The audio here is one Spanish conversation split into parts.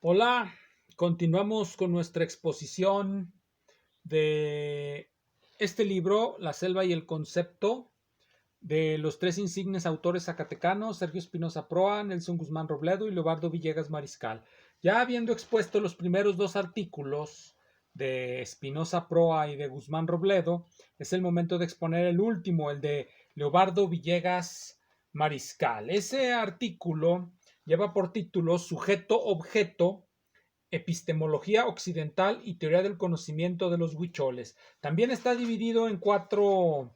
Hola, continuamos con nuestra exposición de este libro, La selva y el concepto, de los tres insignes autores zacatecanos, Sergio Espinosa Proa, Nelson Guzmán Robledo y Leobardo Villegas Mariscal. Ya habiendo expuesto los primeros dos artículos de Espinosa Proa y de Guzmán Robledo, es el momento de exponer el último, el de Leobardo Villegas Mariscal. Ese artículo lleva por título Sujeto-Objeto, Epistemología Occidental y Teoría del Conocimiento de los Huicholes. También está dividido en cuatro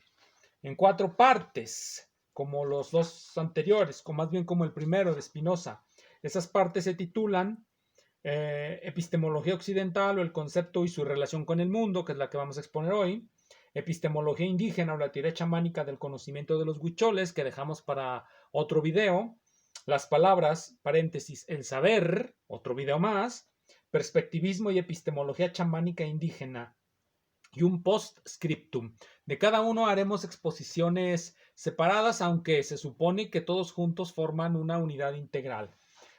partes, como los dos anteriores, o más bien como el primero de Spinoza. Esas partes se titulan Epistemología Occidental o el concepto y su relación con el mundo, que es la que vamos a exponer hoy. Epistemología indígena o la teoría chamánica del conocimiento de los huicholes, que dejamos para otro video. Las palabras, paréntesis, el saber, otro video más. Perspectivismo y epistemología chamánica indígena, y un postscriptum. De cada uno haremos exposiciones separadas, aunque se supone que todos juntos forman una unidad integral.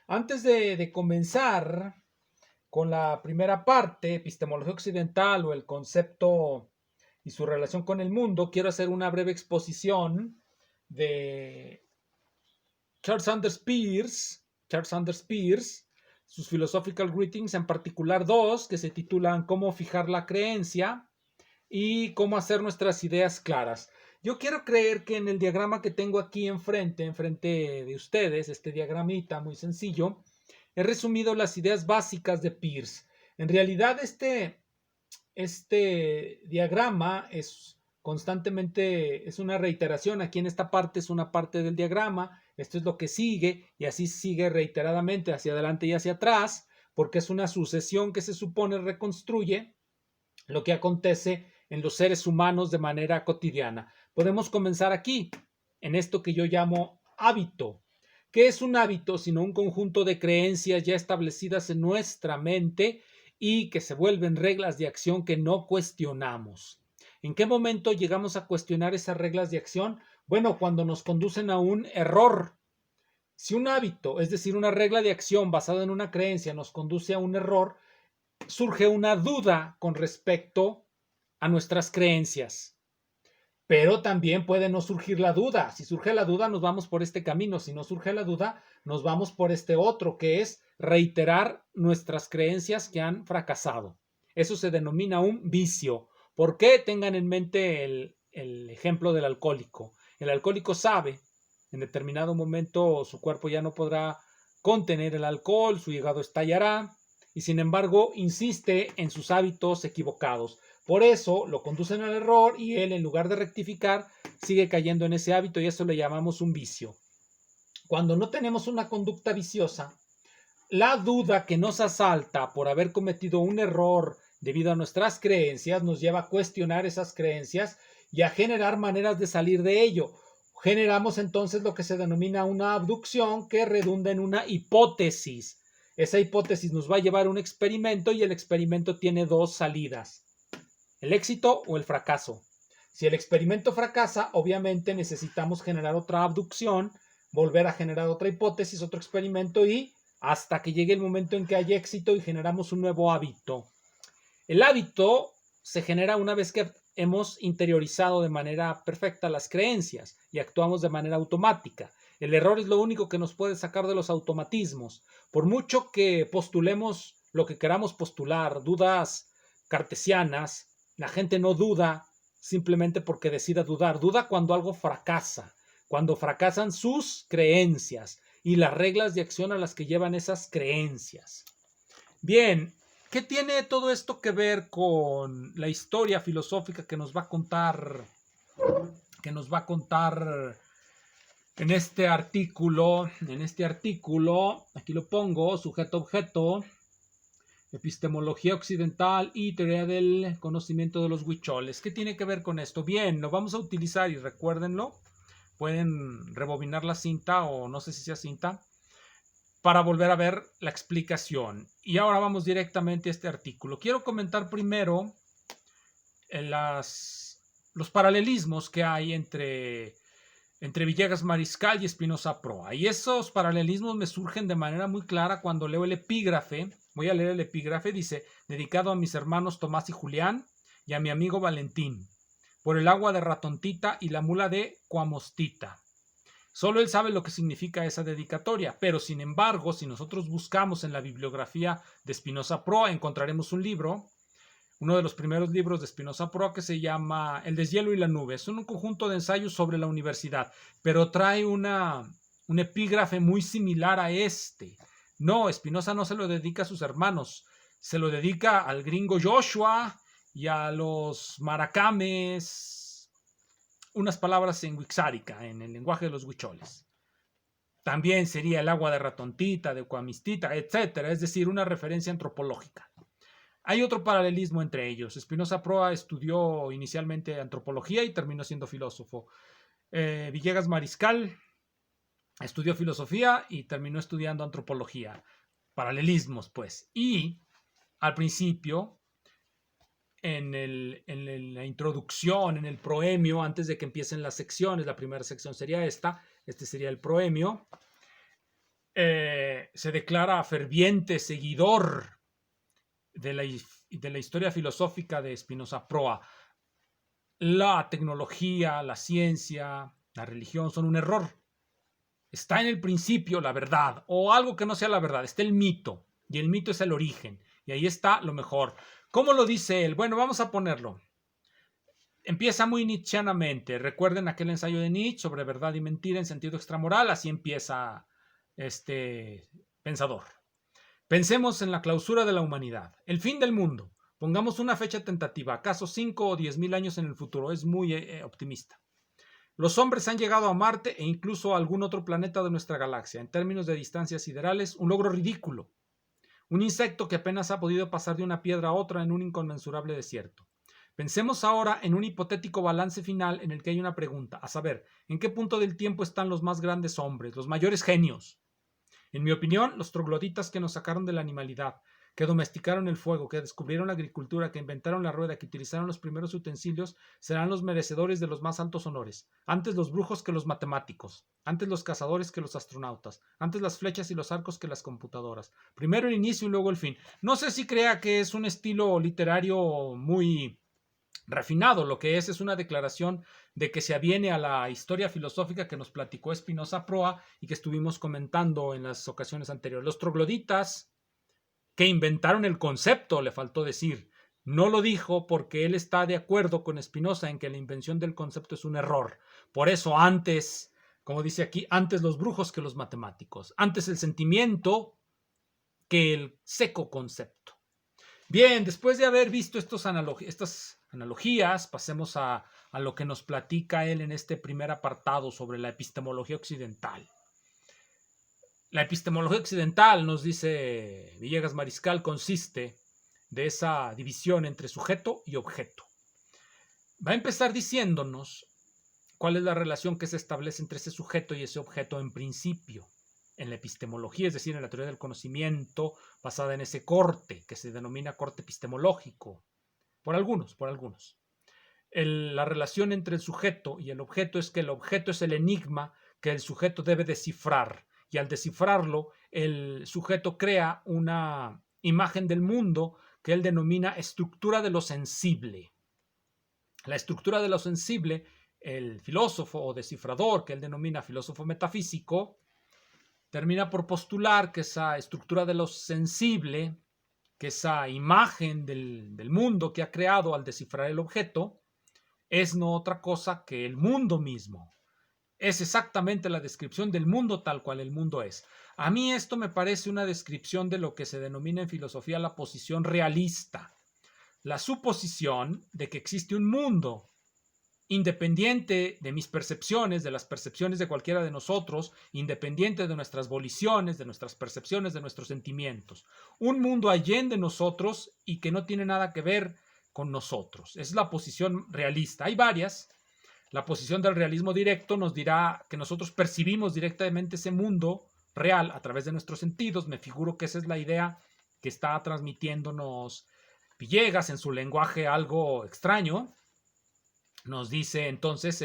Antes de comenzar con la primera parte, epistemología occidental o el concepto y su relación con el mundo, quiero hacer una breve exposición de Charles Sanders Peirce, sus Philosophical Greetings, en particular dos, que se titulan Cómo fijar la creencia y cómo hacer nuestras ideas claras. Yo quiero creer que en el diagrama que tengo aquí enfrente de ustedes, este diagramita muy sencillo, he resumido las ideas básicas de Peirce. En realidad, este diagrama es constantemente, es una reiteración. Aquí en esta parte es una parte del diagrama, esto es lo que sigue, y así sigue reiteradamente hacia adelante y hacia atrás, porque es una sucesión que se supone reconstruye lo que acontece en los seres humanos de manera cotidiana. Podemos comenzar aquí, en esto que yo llamo hábito. ¿Qué es un hábito sino un conjunto de creencias ya establecidas en nuestra mente y que se vuelven reglas de acción que no cuestionamos? ¿En qué momento llegamos a cuestionar esas reglas de acción? Bueno, cuando nos conducen a un error. Si un hábito, es decir, una regla de acción basada en una creencia, nos conduce a un error, surge una duda con respecto a nuestras creencias. Pero también puede no surgir la duda. Si surge la duda, nos vamos por este camino. Si no surge la duda, nos vamos por este otro, que es reiterar nuestras creencias que han fracasado. Eso se denomina un vicio. ¿Por qué? Tengan en mente el ejemplo del alcohólico. El alcohólico sabe, en determinado momento su cuerpo ya no podrá contener el alcohol, su hígado estallará, y sin embargo insiste en sus hábitos equivocados. Por eso lo conducen al error y él, en lugar de rectificar, sigue cayendo en ese hábito y eso le llamamos un vicio. Cuando no tenemos una conducta viciosa, la duda que nos asalta por haber cometido un error debido a nuestras creencias nos lleva a cuestionar esas creencias y a generar maneras de salir de ello. Generamos entonces lo que se denomina una abducción que redunda en una hipótesis. Esa hipótesis nos va a llevar a un experimento y el experimento tiene dos salidas: el éxito o el fracaso. Si el experimento fracasa, obviamente necesitamos generar otra abducción, volver a generar otra hipótesis, otro experimento y hasta que llegue el momento en que hay éxito y generamos un nuevo hábito. El hábito se genera una vez que hemos interiorizado de manera perfecta las creencias y actuamos de manera automática. El error es lo único que nos puede sacar de los automatismos. Por mucho que postulemos lo que queramos postular, dudas cartesianas, la gente no duda simplemente porque decida dudar. Duda cuando algo fracasa, cuando fracasan sus creencias y las reglas de acción a las que llevan esas creencias. Bien, ¿qué tiene todo esto que ver con la historia filosófica que nos va a contar, en este artículo? Aquí lo pongo, sujeto-objeto, epistemología occidental y teoría del conocimiento de los huicholes. ¿Qué tiene que ver con esto? Bien, lo vamos a utilizar y recuérdenlo. Pueden rebobinar la cinta o no sé si sea cinta para volver a ver la explicación. Y ahora vamos directamente a este artículo. Quiero comentar primero los paralelismos que hay entre entre Villegas Mariscal y Espinosa Proa. Y esos paralelismos me surgen de manera muy clara cuando leo el epígrafe. Voy a leer el epígrafe, dice, dedicado a mis hermanos Tomás y Julián y a mi amigo Valentín, por el agua de Ratontita y la mula de Cuamostita. Solo él sabe lo que significa esa dedicatoria, pero sin embargo, si nosotros buscamos en la bibliografía de Espinosa Proa, encontraremos un libro, uno de los primeros libros de Espinosa Proa, que se llama El deshielo y la nube. Es un conjunto de ensayos sobre la universidad, pero trae un epígrafe muy similar a este. No, Espinosa no se lo dedica a sus hermanos, se lo dedica al gringo Joshua y a los maracames, unas palabras en Wixárika, en el lenguaje de los huicholes. También sería el agua de Ratontita, de Cuamistita, etcétera, es decir, una referencia antropológica. Hay otro paralelismo entre ellos. Espinosa Proa estudió inicialmente antropología y terminó siendo filósofo. Villegas Mariscal estudió filosofía y terminó estudiando antropología. Paralelismos, pues. Y al principio, en la introducción, en el proemio, antes de que empiecen las secciones, la primera sección sería esta, este sería el proemio, se declara ferviente seguidor de la historia filosófica de Espinosa Proa. La tecnología, la ciencia, la religión son un error. Está en el principio la verdad, o algo que no sea la verdad, está el mito, y el mito es el origen, y ahí está lo mejor. ¿Cómo lo dice él? Bueno, vamos a ponerlo. Empieza muy nietzscheanamente. Recuerden aquel ensayo de Nietzsche sobre verdad y mentira en sentido extramoral, así empieza este pensador. Pensemos en la clausura de la humanidad, el fin del mundo. Pongamos una fecha tentativa, acaso 5 o 10.000 años en el futuro, es muy optimista. Los hombres han llegado a Marte e incluso a algún otro planeta de nuestra galaxia. En términos de distancias siderales, un logro ridículo. Un insecto que apenas ha podido pasar de una piedra a otra en un inconmensurable desierto. Pensemos ahora en un hipotético balance final en el que hay una pregunta, a saber, ¿en qué punto del tiempo están los más grandes hombres, los mayores genios? En mi opinión, los trogloditas que nos sacaron de la animalidad, que domesticaron el fuego, que descubrieron la agricultura, que inventaron la rueda, que utilizaron los primeros utensilios, serán los merecedores de los más altos honores. Antes los brujos que los matemáticos, antes los cazadores que los astronautas, antes las flechas y los arcos que las computadoras. Primero el inicio y luego el fin. No sé si crea que es un estilo literario muy refinado. Lo que es una declaración de que se aviene a la historia filosófica que nos platicó Espinosa Proa y que estuvimos comentando en las ocasiones anteriores. Los trogloditas que inventaron el concepto, le faltó decir. No lo dijo porque él está de acuerdo con Espinosa en que la invención del concepto es un error. Por eso antes, como dice aquí, antes los brujos que los matemáticos. Antes el sentimiento que el seco concepto. Bien, después de haber visto estas analogías, pasemos a lo que nos platica él en este primer apartado sobre la epistemología occidental. La epistemología occidental, nos dice Villegas Mariscal, consiste de esa división entre sujeto y objeto. Va a empezar diciéndonos cuál es la relación que se establece entre ese sujeto y ese objeto en principio. En la epistemología, es decir, en la teoría del conocimiento, basada en ese corte, que se denomina corte epistemológico, por algunos. La relación entre el sujeto y el objeto es que el objeto es el enigma que el sujeto debe descifrar, y al descifrarlo, el sujeto crea una imagen del mundo que él denomina estructura de lo sensible. La estructura de lo sensible, el filósofo o descifrador, que él denomina filósofo metafísico, termina por postular que esa estructura de lo sensible, que esa imagen del mundo que ha creado al descifrar el objeto, es no otra cosa que el mundo mismo. Es exactamente la descripción del mundo tal cual el mundo es. A mí esto me parece una descripción de lo que se denomina en filosofía la posición realista. La suposición de que existe un mundo independiente de mis percepciones, de las percepciones de cualquiera de nosotros, independiente de nuestras voliciones, de nuestras percepciones, de nuestros sentimientos. Un mundo allende nosotros y que no tiene nada que ver con nosotros. Es la posición realista. Hay varias. La posición del realismo directo nos dirá que nosotros percibimos directamente ese mundo real a través de nuestros sentidos. Me figuro que esa es la idea que está transmitiéndonos Villegas en su lenguaje algo extraño. Nos dice entonces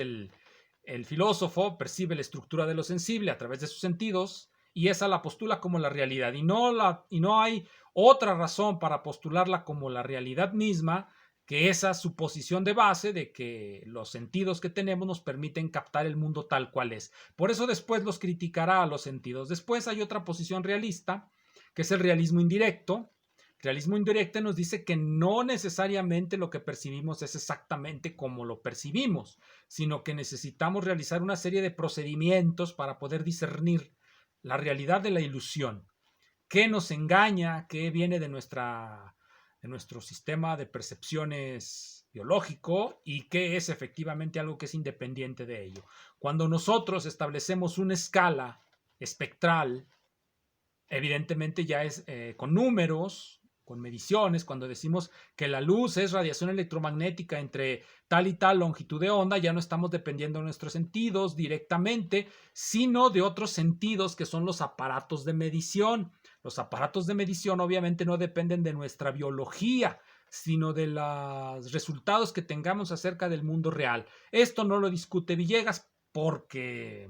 El filósofo percibe la estructura de lo sensible a través de sus sentidos y esa la postula como la realidad. Y no hay otra razón para postularla como la realidad misma que esa suposición de base de que los sentidos que tenemos nos permiten captar el mundo tal cual es. Por eso después los criticará a los sentidos. Después hay otra posición realista, que es el realismo indirecto. Realismo indirecto nos dice que no necesariamente lo que percibimos es exactamente como lo percibimos, sino que necesitamos realizar una serie de procedimientos para poder discernir la realidad de la ilusión. ¿Qué nos engaña? ¿Qué viene de nuestro sistema de percepciones biológico y qué es efectivamente algo que es independiente de ello? Cuando nosotros establecemos una escala espectral, evidentemente ya es con números, con mediciones, cuando decimos que la luz es radiación electromagnética entre tal y tal longitud de onda, ya no estamos dependiendo de nuestros sentidos directamente, sino de otros sentidos que son los aparatos de medición. Los aparatos de medición obviamente no dependen de nuestra biología, sino de los resultados que tengamos acerca del mundo real. Esto no lo discute Villegas porque,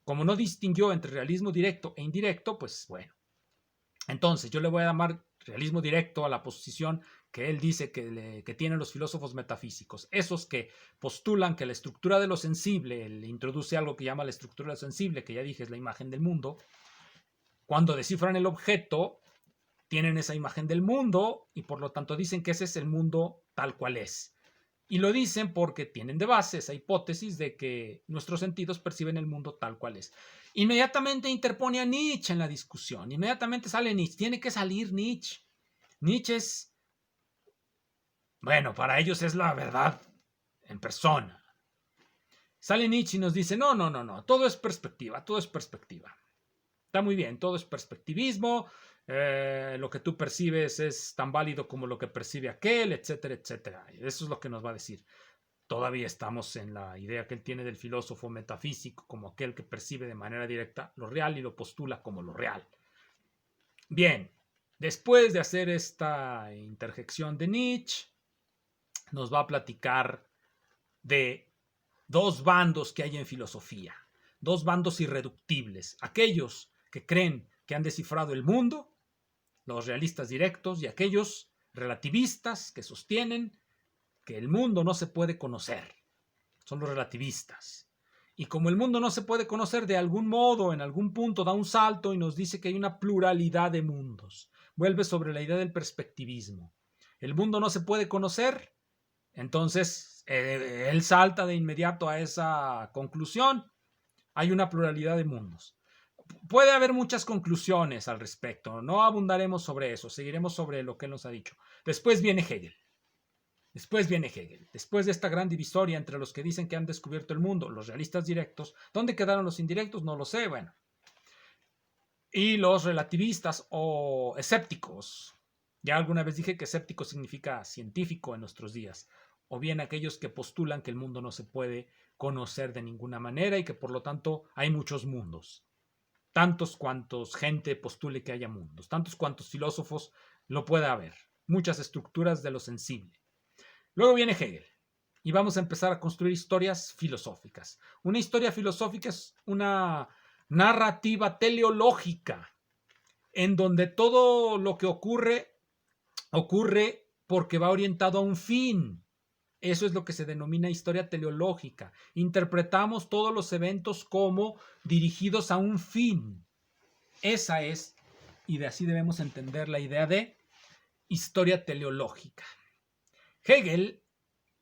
como no distinguió entre realismo directo e indirecto, pues bueno. Entonces, yo le voy a llamar realismo directo a la posición que él dice que tienen los filósofos metafísicos. Esos que postulan que la estructura de lo sensible, él introduce algo que llama la estructura de lo sensible, que ya dije es la imagen del mundo. Cuando descifran el objeto, tienen esa imagen del mundo y por lo tanto dicen que ese es el mundo tal cual es. Y lo dicen porque tienen de base esa hipótesis de que nuestros sentidos perciben el mundo tal cual es. Inmediatamente interpone a Nietzsche en la discusión. Inmediatamente sale Nietzsche. Tiene que salir Nietzsche. Nietzsche es, bueno, para ellos es la verdad en persona. Sale Nietzsche y nos dice, no, todo es perspectiva, todo es perspectiva. Está muy bien, todo es perspectivismo, lo que tú percibes es tan válido como lo que percibe aquel, etcétera, etcétera. Eso es lo que nos va a decir. Todavía estamos en la idea que él tiene del filósofo metafísico como aquel que percibe de manera directa lo real y lo postula como lo real. Bien, después de hacer esta interjección de Nietzsche, nos va a platicar de dos bandos que hay en filosofía, dos bandos irreductibles, aquellos que creen que han descifrado el mundo, los realistas directos, y aquellos relativistas que sostienen que el mundo no se puede conocer, son los relativistas. Y como el mundo no se puede conocer, de algún modo, en algún punto da un salto y nos dice que hay una pluralidad de mundos. Vuelve sobre la idea del perspectivismo. El mundo no se puede conocer, entonces él salta de inmediato a esa conclusión. Hay una pluralidad de mundos. Puede haber muchas conclusiones al respecto. No abundaremos sobre eso. Seguiremos sobre lo que él nos ha dicho. Después viene Hegel. Después de esta gran divisoria entre los que dicen que han descubierto el mundo, los realistas directos, ¿dónde quedaron los indirectos? No lo sé, bueno. Y los relativistas o escépticos. Ya alguna vez dije que escéptico significa científico en nuestros días. O bien aquellos que postulan que el mundo no se puede conocer de ninguna manera y que por lo tanto hay muchos mundos. Tantos cuantos gente postule que haya mundos, tantos cuantos filósofos lo pueda haber. Muchas estructuras de lo sensible. Luego viene Hegel y vamos a empezar a construir historias filosóficas. Una historia filosófica es una narrativa teleológica en donde todo lo que ocurre porque va orientado a un fin. Eso es lo que se denomina historia teleológica. Interpretamos todos los eventos como dirigidos a un fin. Esa es, y de así debemos entender la idea de historia teleológica. Hegel,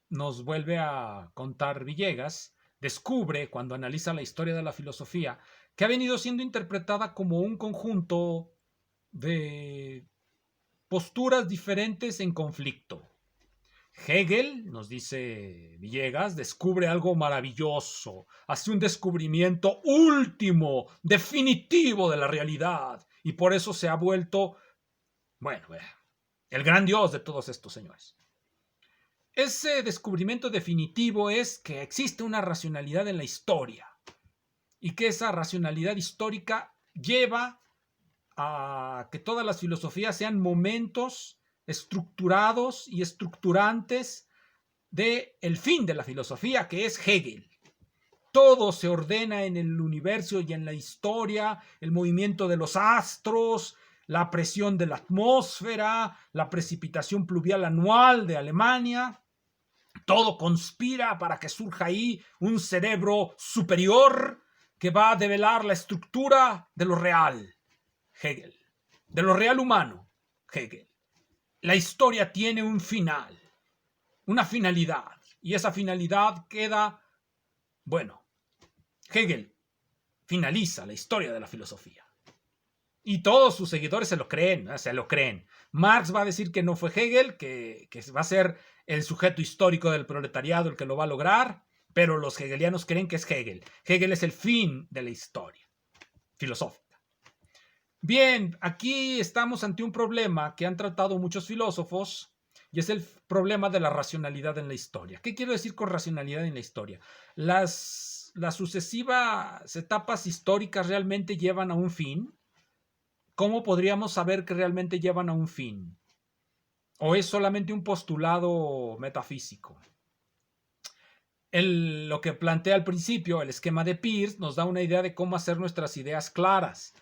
nos vuelve a contar Villegas, descubre, cuando analiza la historia de la filosofía, que ha venido siendo interpretada como un conjunto de posturas diferentes en conflicto. Hegel, nos dice Villegas, descubre algo maravilloso, hace un descubrimiento último, definitivo de la realidad, y por eso se ha vuelto, bueno, el gran dios de todos estos señores. Ese descubrimiento definitivo es que existe una racionalidad en la historia y que esa racionalidad histórica lleva a que todas las filosofías sean momentos estructurados y estructurantes del fin de la filosofía, que es Hegel. todo se ordena en el universo y en la historia, el movimiento de los astros, la presión de la atmósfera, la precipitación pluvial anual de Alemania. Todo conspira para que surja ahí un cerebro superior que va a develar la estructura de lo real. Hegel. De lo real humano. Hegel. La historia tiene un final, una finalidad, y esa finalidad queda, bueno, Hegel finaliza la historia de la filosofía. Y todos sus seguidores se lo creen. Marx va a decir que no fue Hegel, que va a ser el sujeto histórico del proletariado el que lo va a lograr, pero los hegelianos creen que es Hegel. Hegel es el fin de la historia filosófica. Bien, aquí estamos ante un problema que han tratado muchos filósofos, y es el problema de la racionalidad en la historia. ¿Qué quiero decir con racionalidad en la historia? Las sucesivas etapas históricas realmente llevan a un fin. ¿Cómo podríamos saber que realmente llevan a un fin? ¿O es solamente un postulado metafísico? Lo que plantea al principio, el esquema de Peirce, nos da una idea de cómo hacer nuestras ideas claras.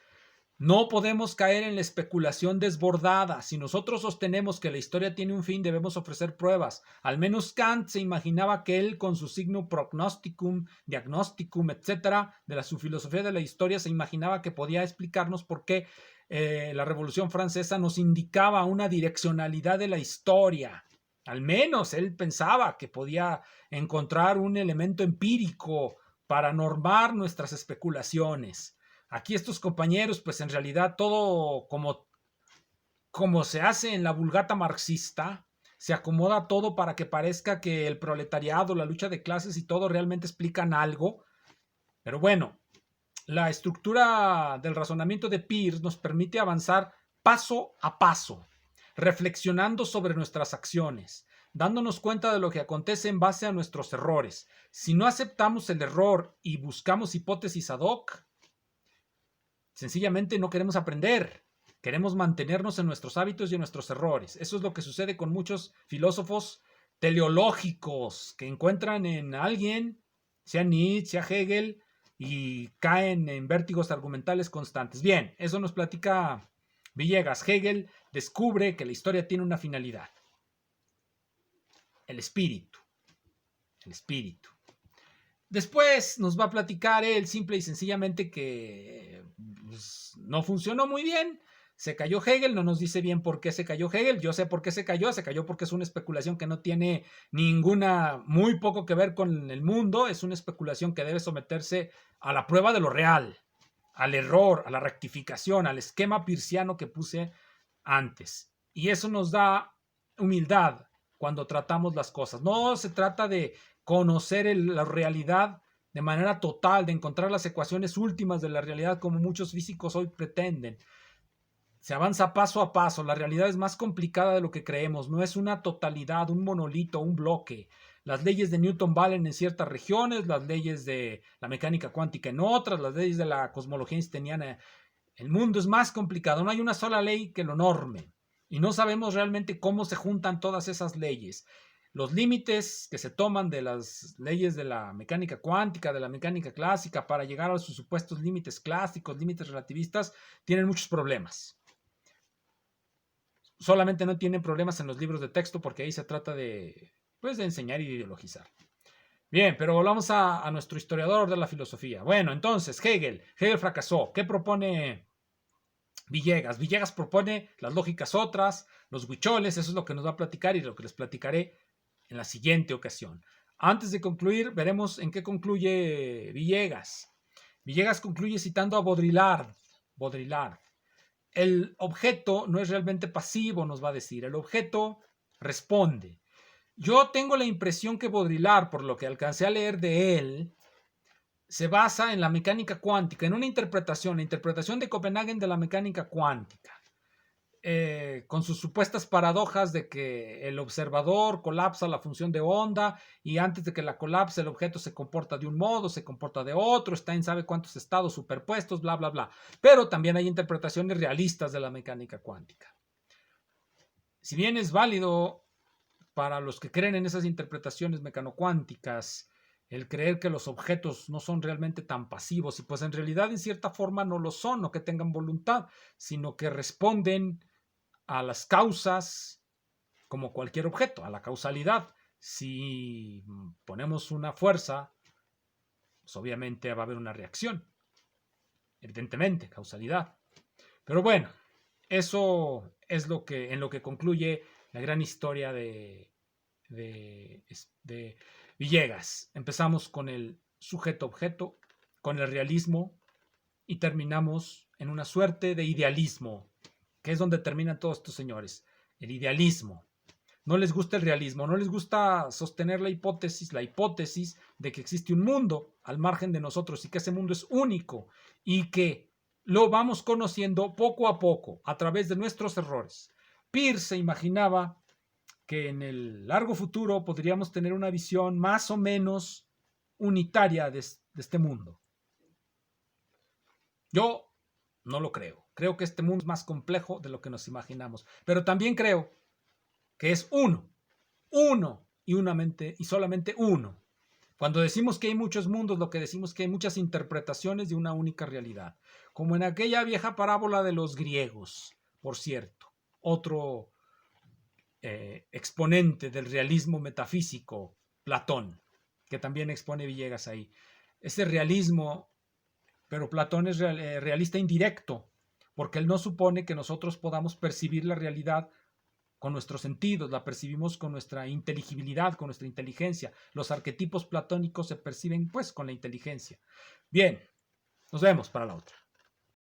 No podemos caer en la especulación desbordada. Si nosotros sostenemos que la historia tiene un fin, debemos ofrecer pruebas. Al menos Kant se imaginaba que él, con su signo prognosticum, diagnosticum, etcétera, de su filosofía de la historia, se imaginaba que podía explicarnos por qué la Revolución Francesa nos indicaba una direccionalidad de la historia. Al menos él pensaba que podía encontrar un elemento empírico para normar nuestras especulaciones. Aquí estos compañeros, pues en realidad todo como se hace en la vulgata marxista, se acomoda todo para que parezca que el proletariado, la lucha de clases y todo realmente explican algo. Pero bueno, la estructura del razonamiento de Peirce nos permite avanzar paso a paso, reflexionando sobre nuestras acciones, dándonos cuenta de lo que acontece en base a nuestros errores. Si no aceptamos el error y buscamos hipótesis ad hoc, sencillamente no queremos aprender. Queremos mantenernos en nuestros hábitos y en nuestros errores. Eso es lo que sucede con muchos filósofos teleológicos que encuentran en alguien, sea Nietzsche, sea Hegel, y caen en vértigos argumentales constantes. Bien, eso nos platica Villegas. Hegel descubre que la historia tiene una finalidad. El espíritu. El espíritu. Después nos va a platicar él simple y sencillamente que pues, no funcionó muy bien. Se cayó Hegel, no nos dice bien por qué se cayó Hegel. Yo sé por qué se cayó porque es una especulación que no tiene muy poco que ver con el mundo. Es una especulación que debe someterse a la prueba de lo real, al error, a la rectificación, al esquema peirciano que puse antes. Y eso nos da humildad cuando tratamos las cosas. No se trata de conocer la realidad de manera total, de encontrar las ecuaciones últimas de la realidad como muchos físicos hoy pretenden. Se avanza paso a paso. La realidad es más complicada de lo que creemos. No es una totalidad, un monolito, un bloque. Las leyes de Newton valen en ciertas regiones, las leyes de la mecánica cuántica en otras, las leyes de la cosmología einsteiniana. El mundo es más complicado. No hay una sola ley que lo norme. Y no sabemos realmente cómo se juntan todas esas leyes. Los límites que se toman de las leyes de la mecánica cuántica, de la mecánica clásica, para llegar a sus supuestos límites clásicos, límites relativistas, tienen muchos problemas. Solamente no tienen problemas en los libros de texto porque ahí se trata de enseñar y de ideologizar. Bien, pero volvamos a nuestro historiador de la filosofía. Bueno, entonces, Hegel fracasó. ¿Qué propone Villegas? Villegas propone las lógicas otras, los huicholes, eso es lo que nos va a platicar y lo que les platicaré en la siguiente ocasión. Antes de concluir, veremos en qué concluye Villegas. Villegas concluye citando a Baudrillard. El objeto no es realmente pasivo, nos va a decir. El objeto responde. Yo tengo la impresión que Baudrillard, por lo que alcancé a leer de él, se basa en la mecánica cuántica, en una interpretación, la interpretación de Copenhagen de la mecánica cuántica, con sus supuestas paradojas de que el observador colapsa la función de onda y antes de que la colapse el objeto se comporta de un modo, se comporta de otro, está en sabe cuántos estados superpuestos, bla, bla, bla. Pero también hay interpretaciones realistas de la mecánica cuántica. Si bien es válido para los que creen en esas interpretaciones mecanocuánticas el creer que los objetos no son realmente tan pasivos y pues en realidad en cierta forma no lo son, no que tengan voluntad, sino que responden a las causas como cualquier objeto, a la causalidad. Si ponemos una fuerza, pues obviamente va a haber una reacción, evidentemente, causalidad. Pero bueno, eso es en lo que concluye la gran historia de Villegas. Empezamos con el sujeto-objeto, con el realismo y terminamos en una suerte de idealismo, que es donde terminan todos estos señores. El idealismo. No les gusta el realismo, no les gusta sostener la hipótesis de que existe un mundo al margen de nosotros y que ese mundo es único y que lo vamos conociendo poco a poco a través de nuestros errores. Peirce se imaginaba que en el largo futuro podríamos tener una visión más o menos unitaria de este mundo. Yo no lo creo. Creo que este mundo es más complejo de lo que nos imaginamos. Pero también creo que es uno y solamente uno. Cuando decimos que hay muchos mundos, lo que decimos es que hay muchas interpretaciones de una única realidad. Como en aquella vieja parábola de los griegos, por cierto. Otro exponente del realismo metafísico, Platón, que también expone Villegas ahí. Ese realismo, pero Platón es realista indirecto, porque él no supone que nosotros podamos percibir la realidad con nuestros sentidos, la percibimos con nuestra inteligibilidad, con nuestra inteligencia. Los arquetipos platónicos se perciben pues con la inteligencia. Bien, nos vemos para la otra.